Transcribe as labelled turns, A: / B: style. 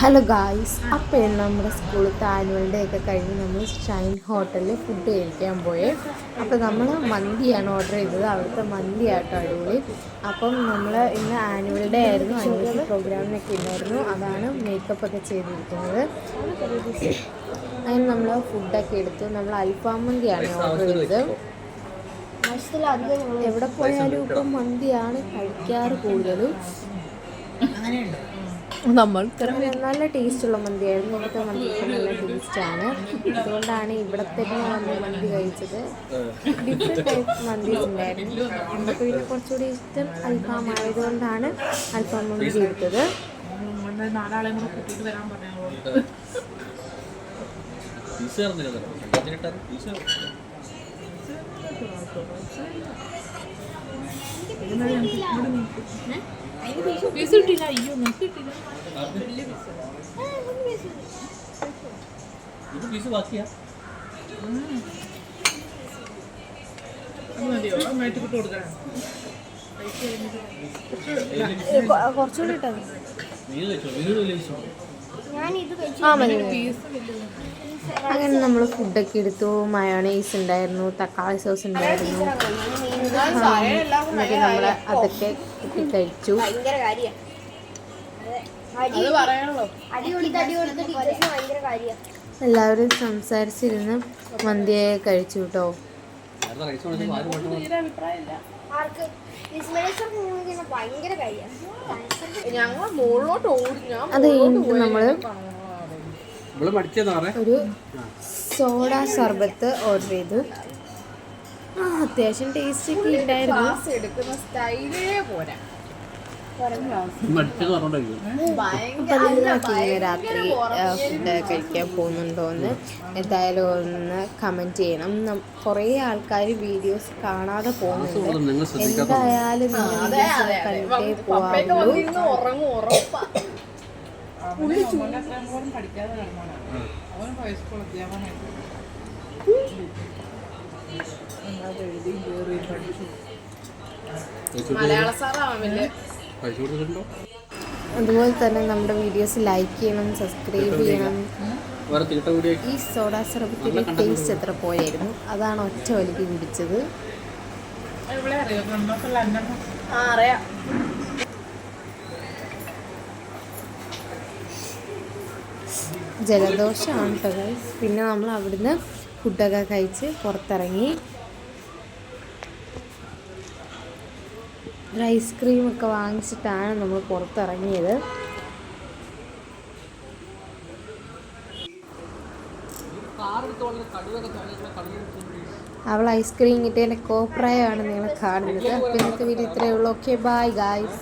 A: Hello guys, അപ്പോൾ നമ്മുടെ സ്കൂളത്തെ annual day ഒക്കെ കഴിഞ്ഞ് നമ്മൾ ഷൈൻ ഹോട്ടലിൽ ഫുഡ് കഴിക്കാൻ പോയി. അപ്പോൾ നമ്മൾ മന്തിയാണ് ഓർഡർ ചെയ്തത്. അവിടുത്തെ മന്തി ആട്ടോ അടിപൊളി. അപ്പം നമ്മൾ ഇന്ന് ആനുവൽ ഡേ ആയിരുന്നു, ആനുവൽ പ്രോഗ്രാമിനൊക്കെ ഉണ്ടായിരുന്നു. അതാണ് മേക്കപ്പ് ഒക്കെ ചെയ്തിരിക്കുന്നത്. അങ്ങനെ നമ്മൾ ഫുഡൊക്കെ എടുത്തു. നമ്മൾ അൽഫാം മന്തിയാണ് ഓർഡർ ചെയ്തത്. എവിടെ പോയാലും ഇപ്പം മന്തിയാണ് കഴിക്കാറ് കൂടുതലും. നമ്മൾ നല്ല ടേസ്റ്റുള്ള മന്തിയായിരുന്നു. ഇവിടുത്തെ മന്തിക്ക് നല്ല ടേസ്റ്റാണ്. അതുകൊണ്ടാണ് ഇവിടെ തന്നെ വന്ന് മന്തി കഴിച്ചത്. ഡിഫറെൻറ്റ് ടൈപ്പ് മന്തീസ് ഉണ്ടായിരുന്നു. നമുക്ക് പിന്നെ കുറച്ചുകൂടി ഇഷ്ടം അൽഫാം ആയതുകൊണ്ടാണ് അൽഫാം മന്തി എടുത്തത്. കുറച്ചുകൂടി ഇട്ടത് അങ്ങനെ നമ്മൾ ഫുഡൊക്കെ എടുത്തു. മയോണൈസ് ഉണ്ടായിരുന്നു, തക്കാളി സോസ് ഉണ്ടായിരുന്നു. എന്നിട്ട് നമ്മൾ അതൊക്കെ കഴിച്ചു. എല്ലാവരും സംസാരിച്ചിരുന്ന് മന്തിയെ കഴിച്ചു കേട്ടോ. അത് കഴിഞ്ഞിട്ട് നമ്മള് ഒരു സോഡ സർബത്ത് ഓർഡർ ചെയ്തു. അത്യാവശ്യം ടേസ്റ്റ് ഒക്കെ ഉണ്ടായിരുന്നു. രാത്രി ഫുഡ് കഴിക്കാൻ പോകുന്നുണ്ടോയെന്ന് എന്തായാലും ഒന്ന് കമൻറ്റ് ചെയ്യണം. കുറേ ആൾക്കാർ വീഡിയോസ് കാണാതെ പോകുന്നുണ്ട്. എന്തായാലും കണ്ടേ പോകാറുള്ളൂ. അതുപോലെ തന്നെ നമ്മുടെ വീഡിയോസ് ലൈക്ക് ചെയ്യണം, സബ്സ്ക്രൈബ് ചെയ്യണം. ഈ സോഡ സർബത്തിന്റെ ടേസ്റ്റ് എത്ര പോയായിരുന്നു, അതാണ് ഒറ്റ വലിക്ക് കുടിച്ചത്. ജലദോഷമാണ് കേട്ടോ. പിന്നെ നമ്മൾ അവിടുന്ന് ഫുഡൊക്കെ കഴിച്ച് പുറത്തിറങ്ങി. ഒരു ഐസ്ക്രീമൊക്കെ വാങ്ങിച്ചിട്ടാണ് നമ്മൾ പുറത്തിറങ്ങിയത്. അവൾ ഐസ്ക്രീം കിട്ടിയതിൻ്റെ കോപ്രായമാണ് നിങ്ങൾ കാണുന്നത്. അപ്പോൾ ഇന്നത്തെ വീഡിയോ ഇത്രയേ ഉള്ളൂ. Okay, bye guys.